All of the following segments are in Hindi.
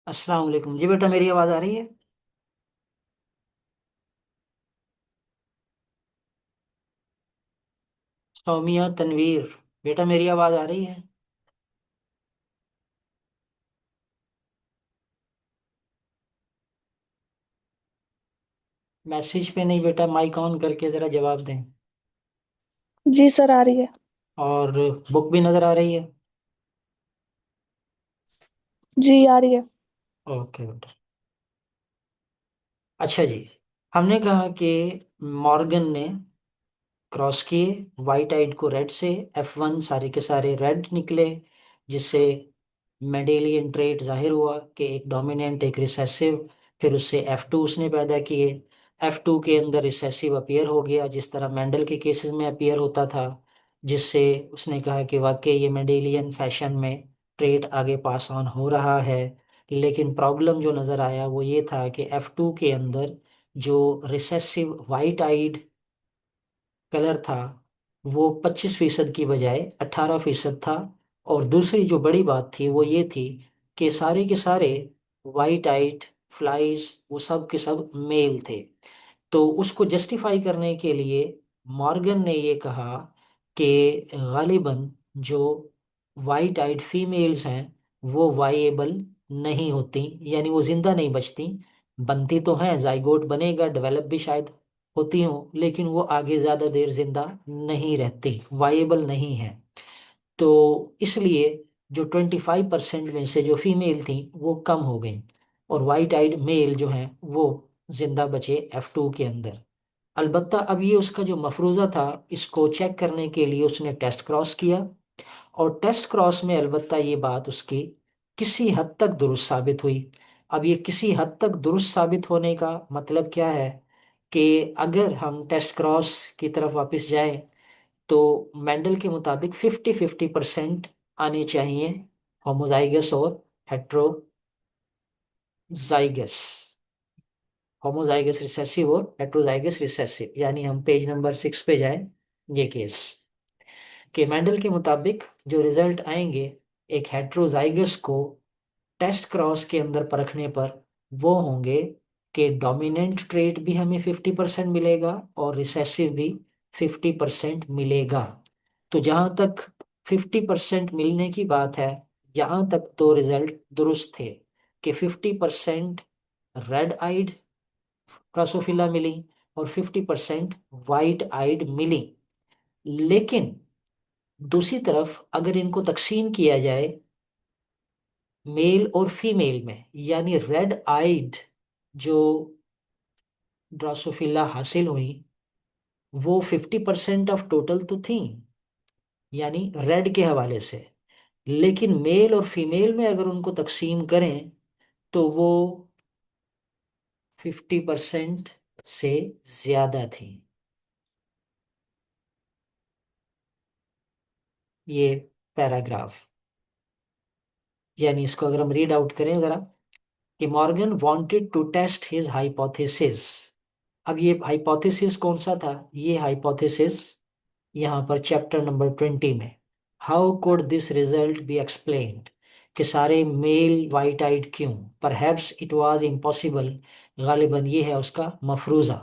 अस्सलाम वालेकुम जी। बेटा मेरी आवाज़ आ रही है? सौमिया तनवीर, बेटा मेरी आवाज़ आ रही है? मैसेज पे नहीं बेटा, माइक ऑन करके ज़रा जवाब दें। जी सर, आ रही है। और बुक भी नज़र आ रही है? जी आ रही है। ओके बेटा। अच्छा जी, हमने कहा कि मॉर्गन ने क्रॉस किए वाइट आइड को रेड से। F1 सारे के सारे रेड निकले, जिससे मेंडेलियन ट्रेट जाहिर हुआ कि एक डोमिनेंट एक रिसेसिव। फिर उससे F2 उसने पैदा किए। F2 के अंदर रिसेसिव अपीयर हो गया, जिस तरह मेंडल के केसेस में अपीयर होता था, जिससे उसने कहा कि वाकई ये मेंडेलियन फैशन में ट्रेट आगे पास ऑन हो रहा है। लेकिन प्रॉब्लम जो नज़र आया वो ये था कि F2 के अंदर जो रिसेसिव वाइट आइड कलर था वो 25% की बजाय 18% था। और दूसरी जो बड़ी बात थी वो ये थी कि सारे के सारे वाइट आइट फ्लाइज वो सब के सब मेल थे। तो उसको जस्टिफाई करने के लिए मॉर्गन ने ये कहा कि गालिबन जो वाइट आइड फीमेल्स हैं वो वाइएबल नहीं होती, यानी वो जिंदा नहीं बचती। बनती तो हैं, जाइगोट बनेगा, डेवलप भी शायद होती हूँ, लेकिन वो आगे ज़्यादा देर जिंदा नहीं रहती, वाइएबल नहीं है। तो इसलिए जो 25% में से जो फीमेल थी वो कम हो गई, और वाइट आइड मेल जो हैं वो जिंदा बचे F2 के अंदर। अलबत्ता अब ये उसका जो मफरूज़ा था, इसको चेक करने के लिए उसने टेस्ट क्रॉस किया। और टेस्ट क्रॉस में अलबत्ता ये बात उसकी किसी हद तक दुरुस्त साबित हुई। अब ये किसी हद तक दुरुस्त साबित होने का मतलब क्या है कि अगर हम टेस्ट क्रॉस की तरफ वापस जाएं तो मेंडल के मुताबिक 50-50% आने चाहिए, होमोजाइगस और हेट्रोजाइगस। होमोजाइगस रिसेसिव और हेट्रोजाइगस रिसेसिव, यानी हम पेज नंबर 6 पे जाएं। ये केस के मेंडल के मुताबिक जो रिजल्ट आएंगे एक हेट्रोजाइगस को टेस्ट क्रॉस के अंदर परखने पर वो होंगे कि डोमिनेंट ट्रेट भी हमें 50% मिलेगा और रिसेसिव भी 50% मिलेगा। तो जहां तक 50% मिलने की बात है, यहाँ तक तो रिजल्ट दुरुस्त थे कि 50% रेड आइड ड्रोसोफिला मिली और 50% वाइट आइड मिली। लेकिन दूसरी तरफ अगर इनको तकसीम किया जाए मेल और फीमेल में, यानी रेड आइड जो ड्रोसोफिला हासिल हुई वो 50% ऑफ टोटल तो थी, यानी रेड के हवाले से। लेकिन मेल और फीमेल में अगर उनको तकसीम करें तो वो 50% से ज्यादा थी। ये पैराग्राफ, यानी इसको अगर हम रीड आउट करें जरा, कि Morgan wanted to test his hypothesis. अब ये हाइपोथेसिस कौन सा था? ये हाइपोथेसिस यहाँ पर चैप्टर नंबर 20 में, how could this result be explained, कि सारे मेल वाइट आइड क्यों, परहैप्स इट वाज इम्पॉसिबल। गालिबन ये है उसका मफरूज़ा।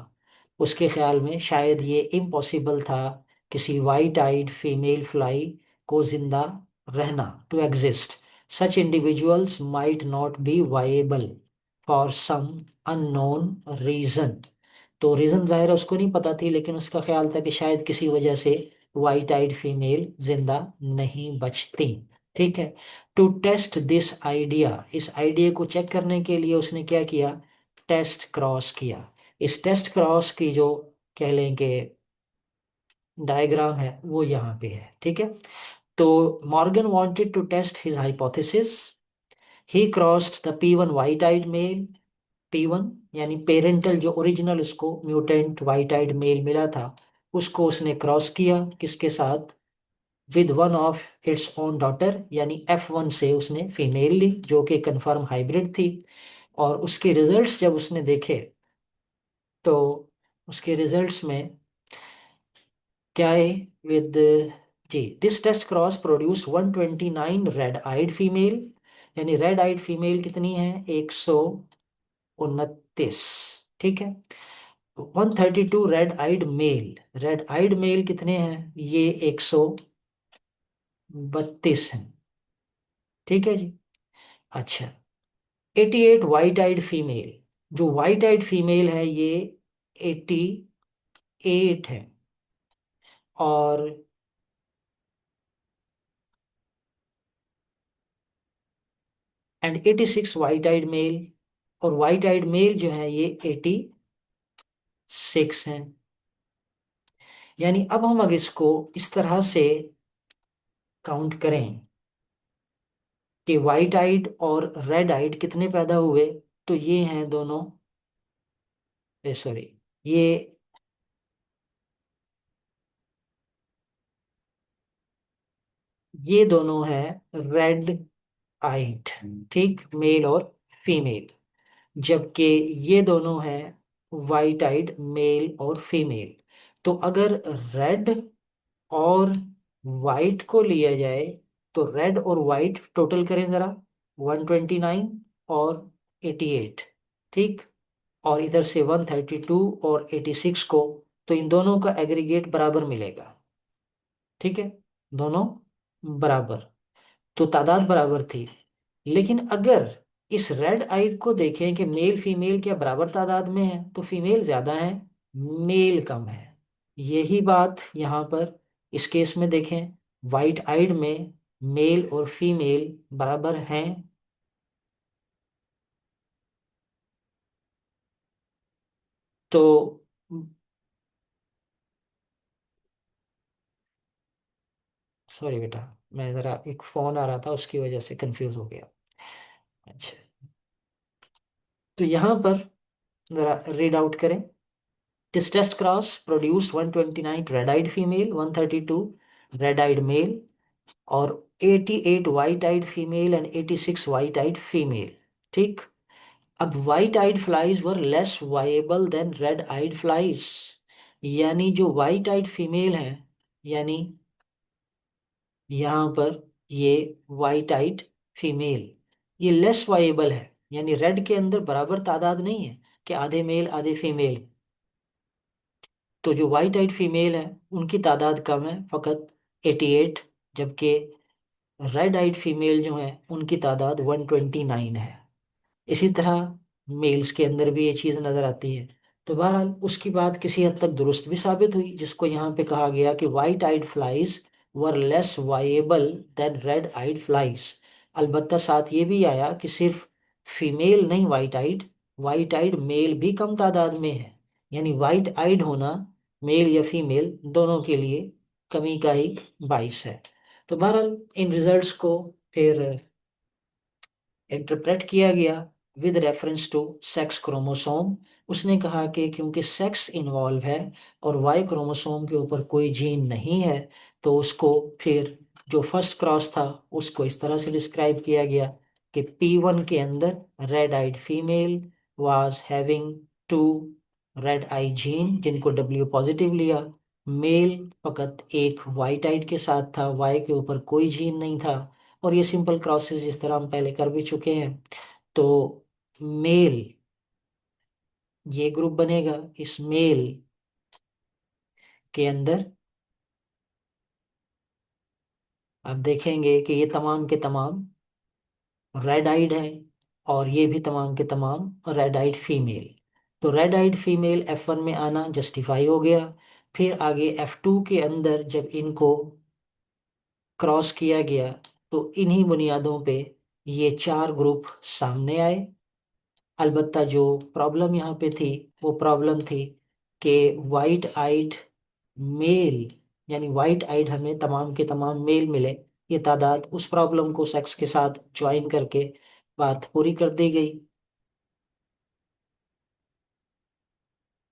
उसके ख्याल में शायद ये इम्पॉसिबल था किसी वाइट आइड फीमेल फ्लाई को जिंदा रहना, to exist. Such individuals might not be viable for some unknown reason. तो रीजन जाहिर है उसको नहीं पता थी, लेकिन उसका ख्याल था कि शायद किसी वजह से वाइट आइड फीमेल जिंदा नहीं बचती। ठीक है। टू टेस्ट दिस आइडिया, इस आइडिया को चेक करने के लिए उसने क्या किया? टेस्ट क्रॉस किया। इस टेस्ट क्रॉस की जो कह लें कि डायग्राम है वो यहाँ पे है। ठीक है। तो Morgan wanted to test his hypothesis. He crossed the P1 white eyed male. P1 यानी पेरेंटल जो ओरिजिनल उसको म्यूटेंट वाइट आइड मेल मिला था, उसको उसने क्रॉस किया किसके साथ? With one of its own daughter, यानी F1 से उसने फीमेल ली जो कि कंफर्म हाइब्रिड थी। और उसके रिजल्ट्स जब उसने देखे तो उसके रिजल्ट्स में क्या है? With G, this test cross produce 129 red eyed female, यानी रेड आइड फीमेल कितनी है? 129। ठीक है। 132 red eyed male, red eyed male कितने हैं? ये 132 हैं। ठीक है जी। अच्छा, 88 वाइट आइड फीमेल, जो वाइट आइड फीमेल है ये 88 है। और एंड 86 वाइट आइड मेल, और वाइट आइड मेल जो है ये 86 हैं। यानी अब हम अगर इसको इस तरह से काउंट करें कि वाइट आइड और रेड आइड कितने पैदा हुए, तो ये हैं दोनों, सॉरी, ये ये दोनों हैं रेड आइड, ठीक, मेल और फीमेल। जबकि ये दोनों हैं वाइट आइड, मेल और फीमेल। तो अगर रेड और वाइट को लिया जाए तो रेड और वाइट टोटल करें जरा, 129 और 88। ठीक। और इधर से 132 और 86 को, तो इन दोनों का एग्रीगेट बराबर मिलेगा। ठीक है, दोनों बराबर, तो तादाद बराबर थी। लेकिन अगर इस रेड आइड को देखें कि मेल फीमेल क्या बराबर तादाद में है, तो फीमेल ज्यादा है, मेल कम है। यही बात यहाँ पर इस केस में देखें, वाइट आइड में मेल और फीमेल बराबर हैं। तो सॉरी बेटा, मैं जरा एक फोन आ रहा था उसकी वजह से कंफ्यूज हो गया। अच्छा, तो यहाँ पर जरा रीड आउट करें। This test cross produced 129 red-eyed female, 132 red-eyed male, और 88 white-eyed female and 86 white-eyed female। ठीक। अब white-eyed flies were less viable than red-eyed flies, यानी जो white-eyed female है, यानी यहाँ पर ये white-eyed female ये लेस वाइबल है, यानी रेड के अंदर बराबर तादाद नहीं है कि आधे मेल आधे फीमेल। तो जो वाइट आइड फीमेल है उनकी तादाद कम है, फकत 88, जबकि रेड आइड फीमेल जो है उनकी तादाद 129 है। इसी तरह मेल्स के अंदर भी ये चीज़ नज़र आती है। तो बहरहाल उसकी बात किसी हद तक दुरुस्त भी साबित हुई, जिसको यहाँ पे कहा गया कि white eyed flies were less viable than red eyed flies. अलबत्ता साथ ये भी आया कि सिर्फ फीमेल नहीं, वाइट आइड मेल भी कम तादाद में है। यानी वाइट आइड होना मेल या फीमेल दोनों के लिए कमी का ही बाइस है। तो बहरहाल इन रिजल्ट्स को फिर इंटरप्रेट किया गया with reference to sex chromosome. उसने कहा कि क्योंकि सेक्स इन्वॉल्व है और वाई क्रोमोसोम के ऊपर कोई जीन नहीं है, तो उसको फिर जो फर्स्ट क्रॉस था उसको इस तरह से डिस्क्राइब किया गया कि P1 के अंदर red eyed female was having two red eye gene जिनको W पॉजिटिव लिया, मेल फकत एक वाइट आइड के साथ था, वाई के ऊपर कोई जीन नहीं था। और ये सिंपल क्रॉसेस इस तरह हम पहले कर भी चुके हैं। तो मेल, ये ग्रुप बनेगा, इस मेल के अंदर आप देखेंगे कि ये तमाम के तमाम रेड आइड हैं, और ये भी तमाम के तमाम रेड आइड फीमेल। तो रेड आइड फीमेल F1 में आना जस्टिफाई हो गया। फिर आगे F2 के अंदर जब इनको क्रॉस किया गया, तो इन्हीं बुनियादों पे ये चार ग्रुप सामने आए। अलबत्ता जो प्रॉब्लम यहाँ पे थी, वो प्रॉब्लम थी कि वाइट आइड मेल, यानी वाइट आइड हमें तमाम के तमाम मेल मिले। ये तादाद उस प्रॉब्लम को सेक्स के साथ ज्वाइन करके बात पूरी कर दी गई।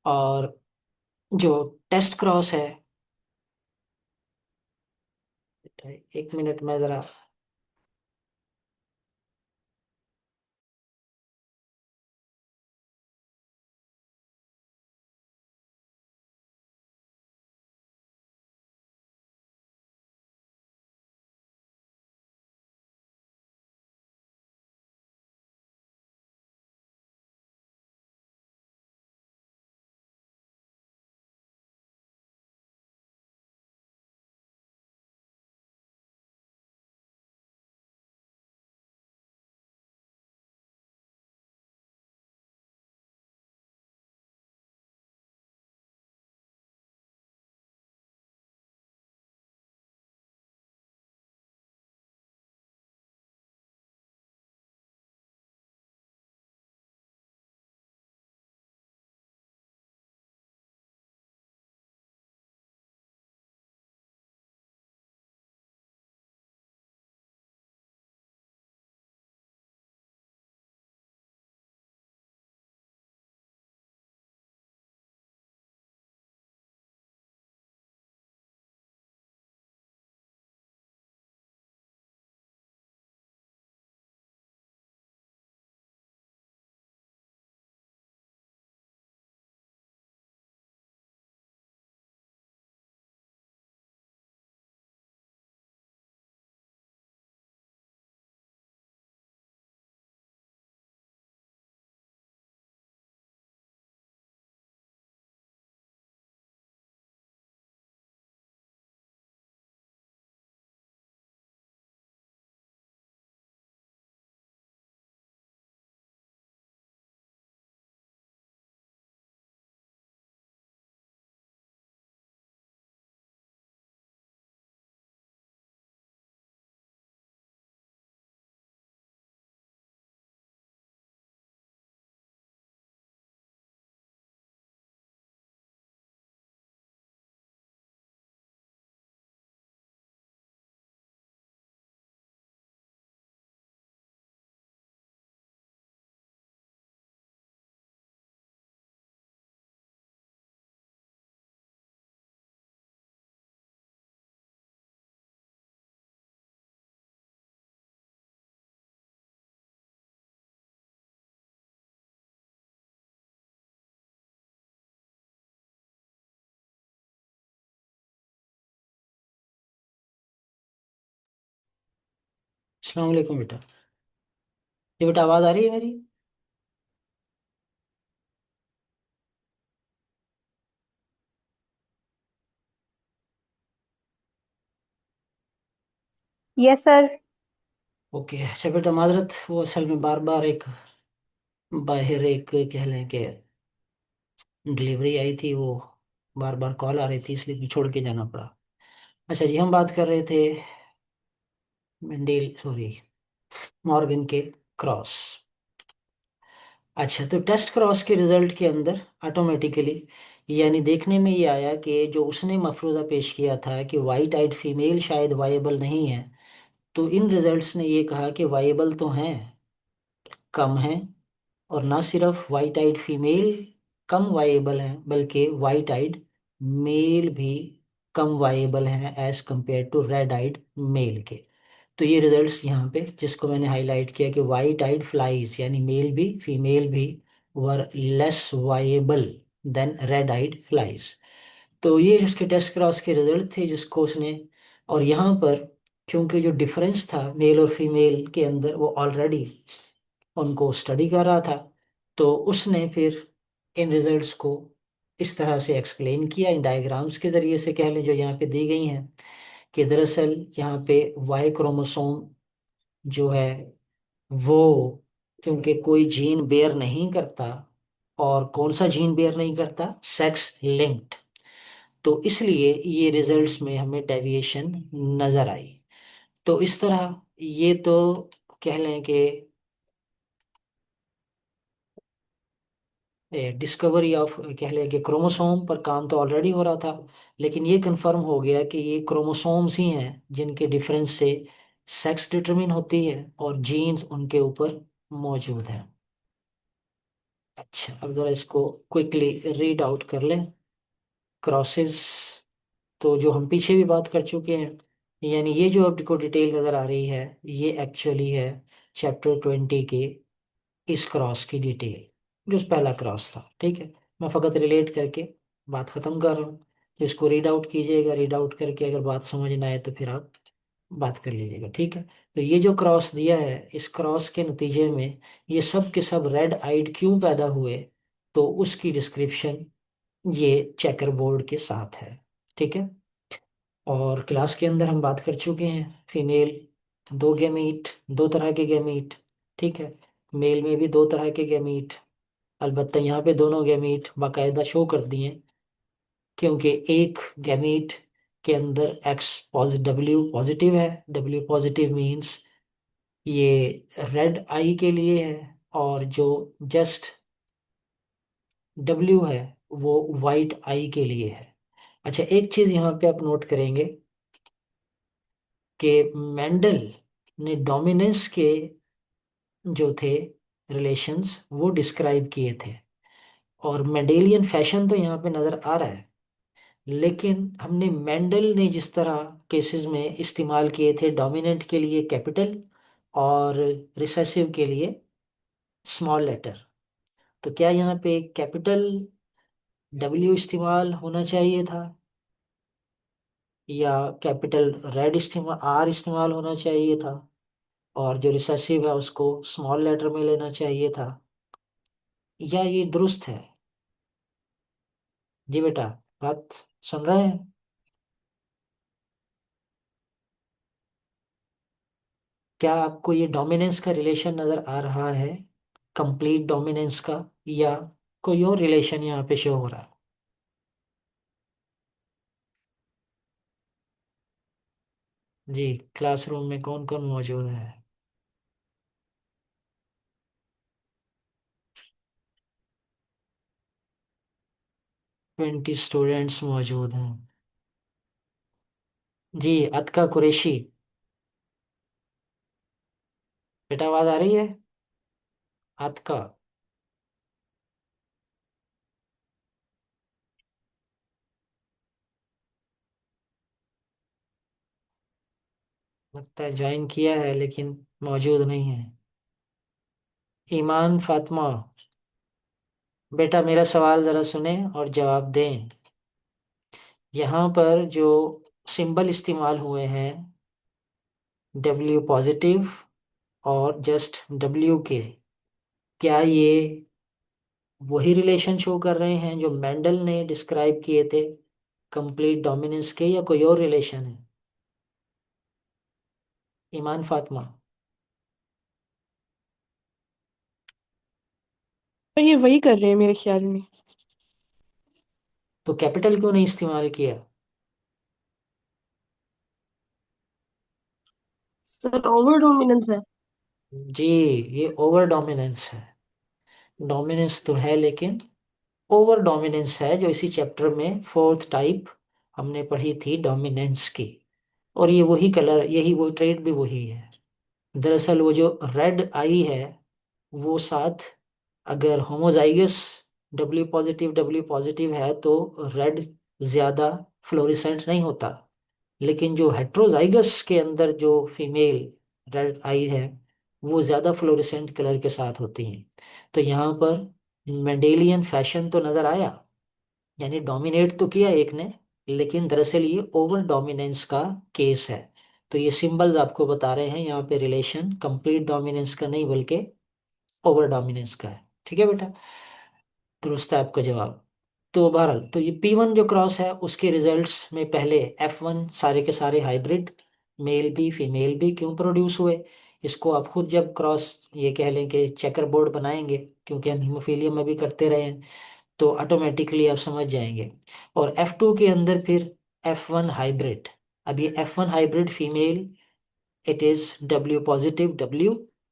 और जो टेस्ट क्रॉस है, एक मिनट में ज़रा अस्सलाम वालेकुम बेटा। ये बेटा आवाज़ आ रही है मेरी? Yes sir. ओके अच्छा बेटा, माजरत, वो असल में बार बार एक बाहर एक कह लें कि डिलीवरी आई थी, वो बार बार कॉल आ रही थी, इसलिए भी छोड़ के जाना पड़ा। अच्छा जी, हम बात कर रहे थे मेंडेल सॉरी मॉर्गन के क्रॉस। अच्छा, तो टेस्ट क्रॉस के रिजल्ट के अंदर ऑटोमेटिकली यानी देखने में ये आया कि जो उसने मफरूज़ा पेश किया था कि वाइट आइड फीमेल शायद वाइएबल नहीं है, तो इन रिजल्ट्स ने ये कहा कि वाइएबल तो हैं, कम हैं। और ना सिर्फ वाइट आइड फीमेल कम वाइएबल हैं, बल्कि वाइट आइड मेल भी कम वाइएबल हैं as compared to red eyed male के। तो ये रिजल्ट्स यहाँ पे जिसको मैंने हाईलाइट किया कि वाइट आइड फ्लाइज यानी मेल भी फीमेल भी were less viable than red eyed flies. तो ये उसके टेस्ट क्रॉस के रिजल्ट थे जिसको उसने, और यहाँ पर क्योंकि जो डिफरेंस था मेल और फीमेल के अंदर वो ऑलरेडी उनको स्टडी कर रहा था, तो उसने फिर इन रिजल्ट्स को इस तरह से एक्सप्लेन किया इन डायग्राम्स के जरिए से, कह लें जो यहाँ पे दी गई हैं, कि दरअसल यहाँ पे वाई क्रोमोसोम जो है वो, क्योंकि कोई जीन बेयर नहीं करता, और कौन सा जीन बेयर नहीं करता, सेक्स लिंक्ड, तो इसलिए ये रिजल्ट्स में हमें डेविएशन नजर आई। तो इस तरह ये तो कह लें कि डिस्कवरी ऑफ कह लें कि क्रोमोसोम पर काम तो ऑलरेडी हो रहा था, लेकिन ये कंफर्म हो गया कि ये क्रोमोसोम्स ही हैं जिनके डिफरेंस से सेक्स डिटरमिन होती है और जीन्स उनके ऊपर मौजूद हैं। अच्छा, अब जरा इसको क्विकली रीड आउट कर लें। क्रॉसेस तो जो हम पीछे भी बात कर चुके हैं, यानी ये जो आपको डिटेल नज़र आ रही है, ये एक्चुअली है चैप्टर 20 के इस क्रॉस की डिटेल, जो पहला क्रॉस था। ठीक है, मैं फ़कत रिलेट करके बात ख़त्म कर रहा हूँ। तो इसको रीड आउट कीजिएगा, रीड आउट करके अगर बात समझ ना आए तो फिर आप बात कर लीजिएगा। ठीक है, तो ये जो क्रॉस दिया है, इस क्रॉस के नतीजे में ये सब के सब रेड आइड क्यों पैदा हुए, तो उसकी डिस्क्रिप्शन ये चेकर बोर्ड के साथ है। ठीक है, और क्लास के अंदर हम बात कर चुके हैं फीमेल दो गैमीट, दो तरह के गैमीट। ठीक है, मेल में भी दो तरह के गैमीट, अलबत्ता यहाँ पे दोनों गैमीट बाकायदा शो कर दिए, क्योंकि एक गैमीट के अंदर एक्स पॉजिटिव डब्ल्यू पॉजिटिव है। डब्ल्यू पॉजिटिव मीन्स ये रेड आई के लिए है, और जो जस्ट डब्ल्यू है वो वाइट आई के लिए है। अच्छा, एक चीज यहाँ पे आप नोट करेंगे कि मेंडल ने डोमिनेंस के जो थे रिलेशंस वो डिस्क्राइब किए थे, और मेंडेलियन फैशन तो यहाँ पे नजर आ रहा है, लेकिन हमने मेंडल ने जिस तरह केसेस में इस्तेमाल किए थे डोमिनेंट के लिए कैपिटल और रिसेसिव के लिए स्मॉल लेटर, तो क्या यहाँ पे कैपिटल डब्ल्यू इस्तेमाल होना चाहिए था, या कैपिटल रेड इस्तेमाल आर इस्तेमाल होना चाहिए था, और जो रिसेसिव है उसको स्मॉल लेटर में लेना चाहिए था, या ये दुरुस्त है? जी बेटा, बात सुन रहे हैं? क्या आपको ये डोमिनेंस का रिलेशन नजर आ रहा है, कंप्लीट डोमिनेंस का, या कोई और रिलेशन यहाँ पे शो हो रहा है? जी, क्लासरूम में कौन कौन मौजूद है? 20 स्टूडेंट्स मौजूद हैं। जी, अतका कुरैशी, बेटा आवाज आ रही है? अतका, लगता है ज्वाइन किया है लेकिन मौजूद नहीं है। ईमान फातिमा, बेटा मेरा सवाल जरा सुने और जवाब दें। यहाँ पर जो सिंबल इस्तेमाल हुए हैं, डब्ल्यू पॉजिटिव और जस्ट WK, क्या ये वही रिलेशन शो कर रहे हैं जो मेंडल ने डिस्क्राइब किए थे कंप्लीट डोमिनेंस के, या कोई और रिलेशन है? ईमान फातिमा। तो ये वही कर रहे हैं मेरे ख्याल में। तो कैपिटल क्यों नहीं इस्तेमाल किया? सर ओवर डोमिनेंस है। जी, ये ओवर डोमिनेंस है। डोमिनेंस तो है लेकिन ओवर डोमिनेंस है, जो इसी चैप्टर में फोर्थ टाइप हमने पढ़ी थी डोमिनेंस की। और ये वही कलर, यही वो ट्रेड भी वही है। दरअसल वो जो रेड आई है, वो साथ अगर होमोजाइगस W पॉजिटिव है तो रेड ज्यादा फ्लोरिसेंट नहीं होता। लेकिन जो हेट्रोजाइगस के अंदर जो फीमेल रेड आई है, वो ज्यादा फ्लोरिसेंट कलर के साथ होती हैं। तो यहाँ पर मेंडेलियन फैशन तो नजर आया, यानी डोमिनेट तो किया एक ने, लेकिन दरअसल ये ओवर डोमिनेंस का केस है। तो ये सिंबल्स आपको बता रहे हैं यहाँ पे रिलेशन कंप्लीट डोमिनेंस का नहीं बल्कि ओवर डोमिनेंस का है। ठीक है बेटा, दुरुस्त है आपका जवाब। तो बहरहाल, तो ये P1 जो क्रॉस है उसके रिजल्ट्स में पहले F1 सारे के सारे हाइब्रिड, मेल भी फीमेल भी क्यों प्रोड्यूस हुए, इसको आप खुद जब क्रॉस ये कह लें कि चेकर बोर्ड बनाएंगे, क्योंकि हम हीमोफीलिया में भी करते रहे हैं, तो ऑटोमेटिकली आप समझ जाएंगे। और F2 के अंदर फिर F1 हाइब्रिड। अब ये F1 hybrid female, it is W positive,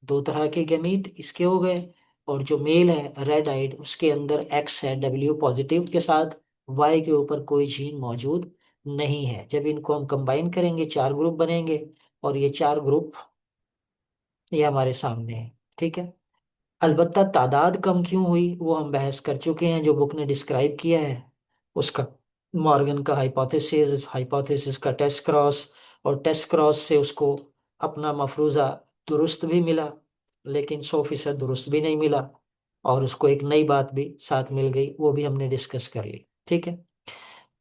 दो तरह के गैमीट इसके हो गए। और जो मेल है रेड आइड, उसके अंदर X है W पॉजिटिव के साथ, Y के ऊपर कोई जीन मौजूद नहीं है। जब इनको हम कंबाइन करेंगे चार ग्रुप बनेंगे, और ये चार ग्रुप ये हमारे सामने है। ठीक है। अलबत्ता तादाद कम क्यों हुई वो हम बहस कर चुके हैं, जो बुक ने डिस्क्राइब किया है उसका। मॉर्गन का हाइपोथेसिस, हाइपोथेसिस का टेस्ट क्रॉस, और टेस्ट क्रॉस से उसको अपना मफरूज़ा दुरुस्त भी मिला, लेकिन 100% दुरुस्त भी नहीं मिला। और उसको एक नई बात भी साथ मिल गई, वो भी हमने डिस्कस कर ली। ठीक है।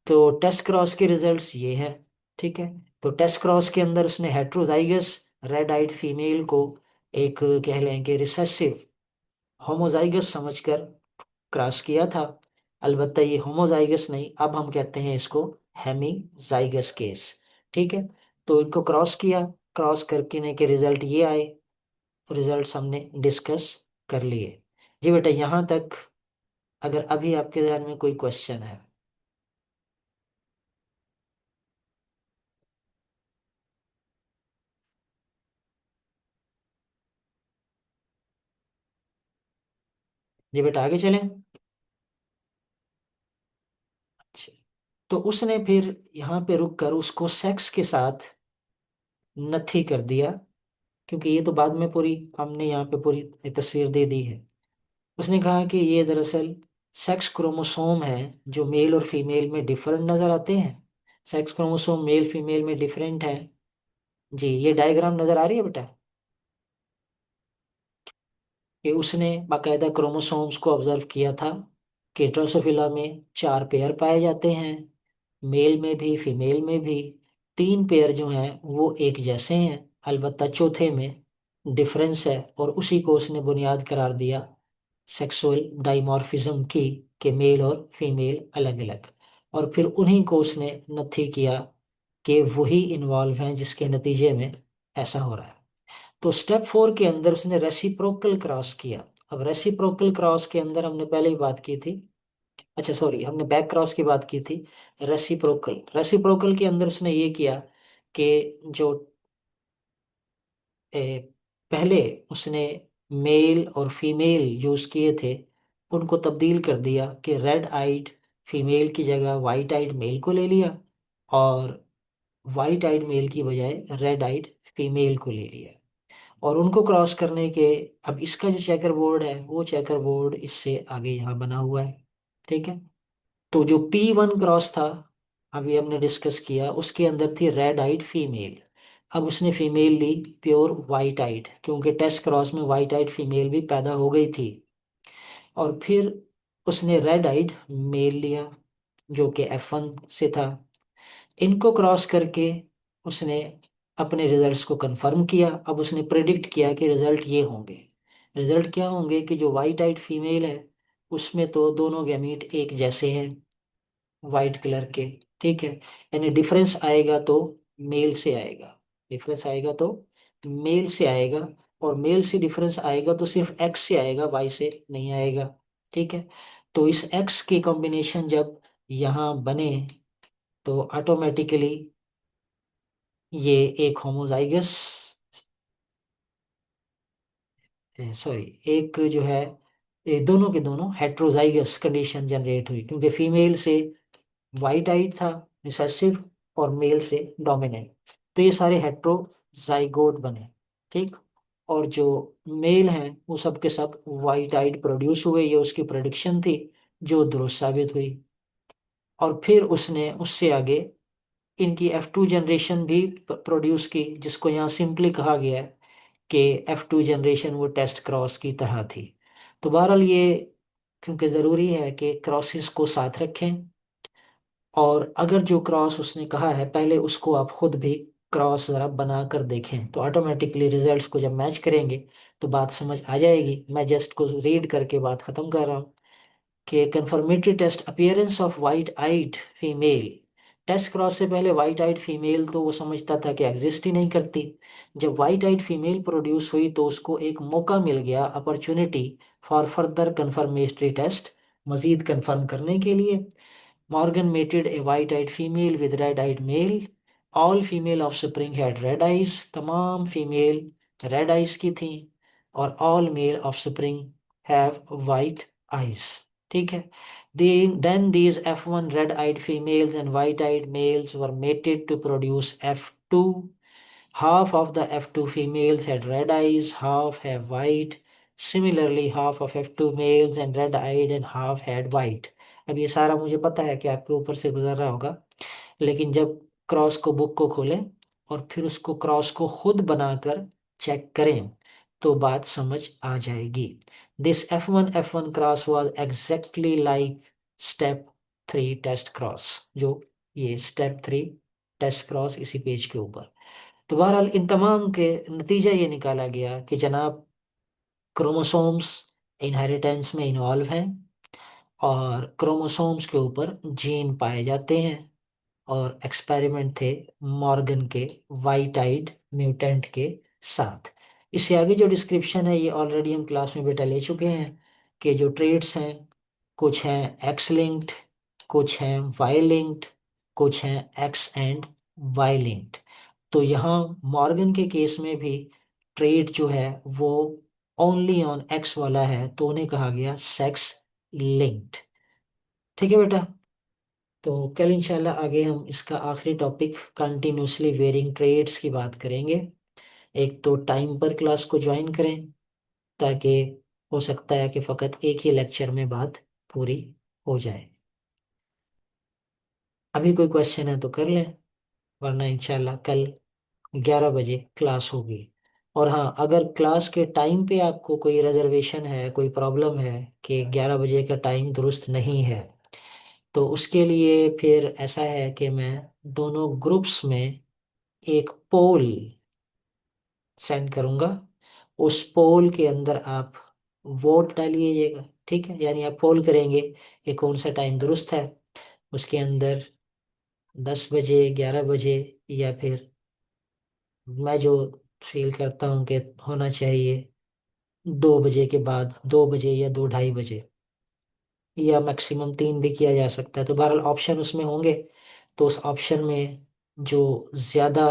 तो टेस्ट क्रॉस के रिजल्ट्स ये हैं। ठीक है। तो टेस्ट क्रॉस के अंदर उसने हेट्रोजाइगस रेड आइड फीमेल को एक कह लें कि रिसेसिव होमोजाइगस समझकर क्रॉस किया था। अलबत्ता ये होमोजाइगस नहीं, अब हम कहते हैं इसको हेमीजाइगस केस। ठीक है। तो इनको क्रॉस किया, क्रॉस करके के रिजल्ट ये आए, रिजल्ट्स हमने डिस्कस कर लिए। जी बेटा, यहाँ तक अगर अभी आपके ध्यान में कोई क्वेश्चन है। जी बेटा, आगे चलें। अच्छा, तो उसने फिर यहाँ पे रुक कर उसको सेक्स के साथ नथी कर दिया, क्योंकि ये तो बाद में पूरी हमने यहाँ पे पूरी तस्वीर दे दी है। उसने कहा कि ये दरअसल सेक्स क्रोमोसोम है जो मेल और फीमेल में डिफरेंट नजर आते हैं। सेक्स क्रोमोसोम मेल फीमेल में डिफरेंट है। जी, ये डायग्राम नजर आ रही है बेटा, कि उसने बाकायदा क्रोमोसोम्स को ऑब्जर्व किया था कि ड्रोसोफिला में चार पेयर पाए जाते हैं, मेल में भी फीमेल में भी। तीन पेयर जो हैं वो एक जैसे हैं, अलबत्ता चौथे में डिफरेंस है, और उसी को उसने बुनियाद करार दिया सेक्सुअल डाइमॉर्फिज्म की, कि मेल और फीमेल अलग अलग। और फिर उन्हीं को उसने नथी किया कि वही इन्वॉल्व हैं जिसके नतीजे में ऐसा हो रहा है। तो स्टेप 4 के अंदर उसने रेसिप्रोकल क्रॉस किया। अब रेसिप्रोकल क्रॉस के अंदर हमने पहले ही बात की थी, अच्छा सॉरी, हमने बैक क्रॉस की बात की थी। रेसिप्रोकल, रेसिप्रोकल के अंदर उसने ये किया कि जो पहले उसने मेल और फीमेल यूज किए थे, उनको तब्दील कर दिया कि रेड आइड फीमेल की जगह वाइट आइड मेल को ले लिया, और वाइट आइड मेल की बजाय रेड आइड फीमेल को ले लिया। और उनको क्रॉस करने के, अब इसका जो चेकर बोर्ड है वो चेकर बोर्ड इससे आगे यहाँ बना हुआ है। ठीक है। तो जो P1 क्रॉस था, अभी हमने डिस्कस किया, उसके अंदर थी रेड आइड फीमेल। अब उसने फीमेल ली प्योर वाइट आइड, क्योंकि टेस्ट क्रॉस में वाइट आइड फीमेल भी पैदा हो गई थी। और फिर उसने रेड आइड मेल लिया जो कि F1 से था। इनको क्रॉस करके उसने अपने रिजल्ट्स को कंफर्म किया। अब उसने प्रिडिक्ट किया कि रिजल्ट ये होंगे। रिजल्ट क्या होंगे कि जो वाइट आइट फीमेल है उसमें तो दोनों गैमीट एक जैसे हैं, वाइट कलर के। ठीक है, यानी डिफरेंस आएगा तो मेल से आएगा। डिफरेंस आएगा तो मेल से आएगा, और मेल से डिफरेंस आएगा तो सिर्फ एक्स से आएगा, वाई से नहीं आएगा। ठीक है, तो इस एक्स के कॉम्बिनेशन जब यहाँ बने तो ऑटोमेटिकली ये एक होमोजाइगस, सॉरी, एक जो है, ये दोनों के दोनों हेट्रोजाइगस कंडीशन जनरेट हुई, क्योंकि फीमेल से वाइट आइट था रिसेसिव और मेल से डोमिनेंट, तो ये सारे हेट्रोजाइगोट बने। ठीक, और जो मेल हैं वो सब के सब वाइट आइट प्रोड्यूस हुए, ये उसकी प्रेडिक्शन थी जो दुरुस्त साबित हुई। और फिर उसने उससे आगे इनकी F2 जनरेशन भी प्रोड्यूस की, जिसको यहाँ सिंपली कहा गया है कि F2 जनरेशन वो टेस्ट क्रॉस की तरह थी। तो बहरहाल ये, क्योंकि ज़रूरी है कि क्रॉसेस को साथ रखें, और अगर जो क्रॉस उसने कहा है पहले उसको आप खुद भी क्रॉस ज़रा बना कर देखें, तो ऑटोमेटिकली रिजल्ट्स को जब मैच करेंगे तो बात समझ आ जाएगी। मैं जस्ट को रीड करके बात ख़त्म कर रहा हूँ कि confirmatory test appearance of white eyed female. Test cross से पहले वाइट आइड फीमेल तो वो समझता था कि एग्जिस्ट ही नहीं करती। जब वाइट आइड फीमेल प्रोड्यूस हुई तो उसको एक मौका मिल गया, opportunity for further confirmatory test, मजीद कंफर्म करने के लिए। Morgan mated a white-eyed female with red-eyed male. All female offspring had red eyes. तमाम female red eyes की थी, और all male offspring have white eyes. ठीक है, then these F1 red-eyed females and white-eyed males were mated to produce F2. Half of the F2 females had red eyes, half have white. Similarly, half of F2 males and red-eyed and half had white. अब ये सारा मुझे पता है कि आपके ऊपर से गुजर रहा होगा, लेकिन जब क्रॉस को बुक को खोलें और फिर उसको क्रॉस को खुद बनाकर चेक करें तो बात समझ आ जाएगी। This F1 cross was exactly like step 3 test cross, जो ये स्टेप 3 टेस्ट क्रॉस इसी पेज के ऊपर। तो बहरहाल इन तमाम के नतीजा ये निकाला गया कि जनाब क्रोमोसोम्स इनहेरिटेंस में इन्वॉल्व हैं, और क्रोमोसोम्स के ऊपर जीन पाए जाते हैं, और एक्सपेरिमेंट थे मॉर्गन के वाइट आइड म्यूटेंट के साथ। इससे आगे जो डिस्क्रिप्शन है ये ऑलरेडी हम क्लास में बेटा ले चुके हैं, कि जो ट्रेड्स हैं कुछ हैं एक्स लिंक्ड, कुछ हैं वाई लिंक्ड, कुछ हैं एक्स एंड वाई लिंक्ड। तो यहाँ मॉर्गन के केस में भी ट्रेड जो है वो ओनली ऑन एक्स वाला है, तो उन्हें कहा गया सेक्स लिंक्ड। ठीक है बेटा, तो कल इंशाल्लाह आगे हम इसका आखिरी टॉपिक कंटिन्यूसली वेरिंग ट्रेड्स की बात करेंगे। एक तो टाइम पर क्लास को ज्वाइन करें, ताकि हो सकता है कि फ़कत एक ही लेक्चर में बात पूरी हो जाए। अभी कोई क्वेश्चन है तो कर लें, वरना इंशाल्लाह कल 11 बजे क्लास होगी। और हाँ, अगर क्लास के टाइम पे आपको कोई रिजर्वेशन है, कोई प्रॉब्लम है कि 11 बजे का टाइम दुरुस्त नहीं है, तो उसके लिए फिर ऐसा है कि मैं दोनों ग्रुप्स में एक पोल सेंड करूंगा। उस पोल के अंदर आप वोट डालिएगा। ठीक है, यानी आप पोल करेंगे कि कौन सा टाइम दुरुस्त है, उसके अंदर 10 बजे, 11 बजे, या फिर मैं जो फील करता हूँ कि होना चाहिए 2 बजे के बाद, 2 बजे या 2 ढाई बजे, या मैक्सिमम 3 भी किया जा सकता है। तो बहरहाल ऑप्शन उसमें होंगे, तो उस ऑप्शन में जो ज़्यादा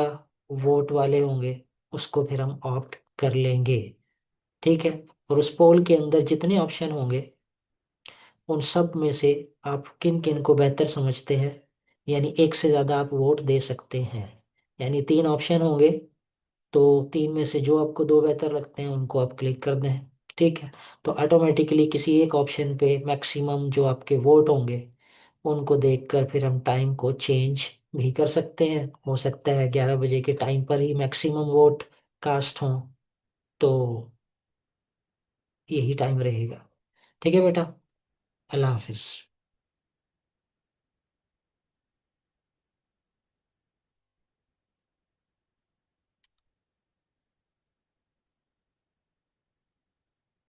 वोट वाले होंगे उसको फिर हम ऑप्ट कर लेंगे। ठीक है, और उस पोल के अंदर जितने ऑप्शन होंगे उन सब में से आप किन किन को बेहतर समझते हैं, यानी एक से ज़्यादा आप वोट दे सकते हैं। यानी 3 ऑप्शन होंगे, तो 3 में से जो आपको 2 बेहतर लगते हैं उनको आप क्लिक कर दें। ठीक है, तो ऑटोमेटिकली किसी एक ऑप्शन पे मैक्सिमम जो आपके वोट होंगे उनको देखकर फिर हम टाइम को चेंज भी कर सकते हैं। हो सकता है 11 बजे के टाइम पर ही मैक्सिमम वोट कास्ट हों, तो यही टाइम रहेगा। ठीक है बेटा, अल्लाह हाफिज़।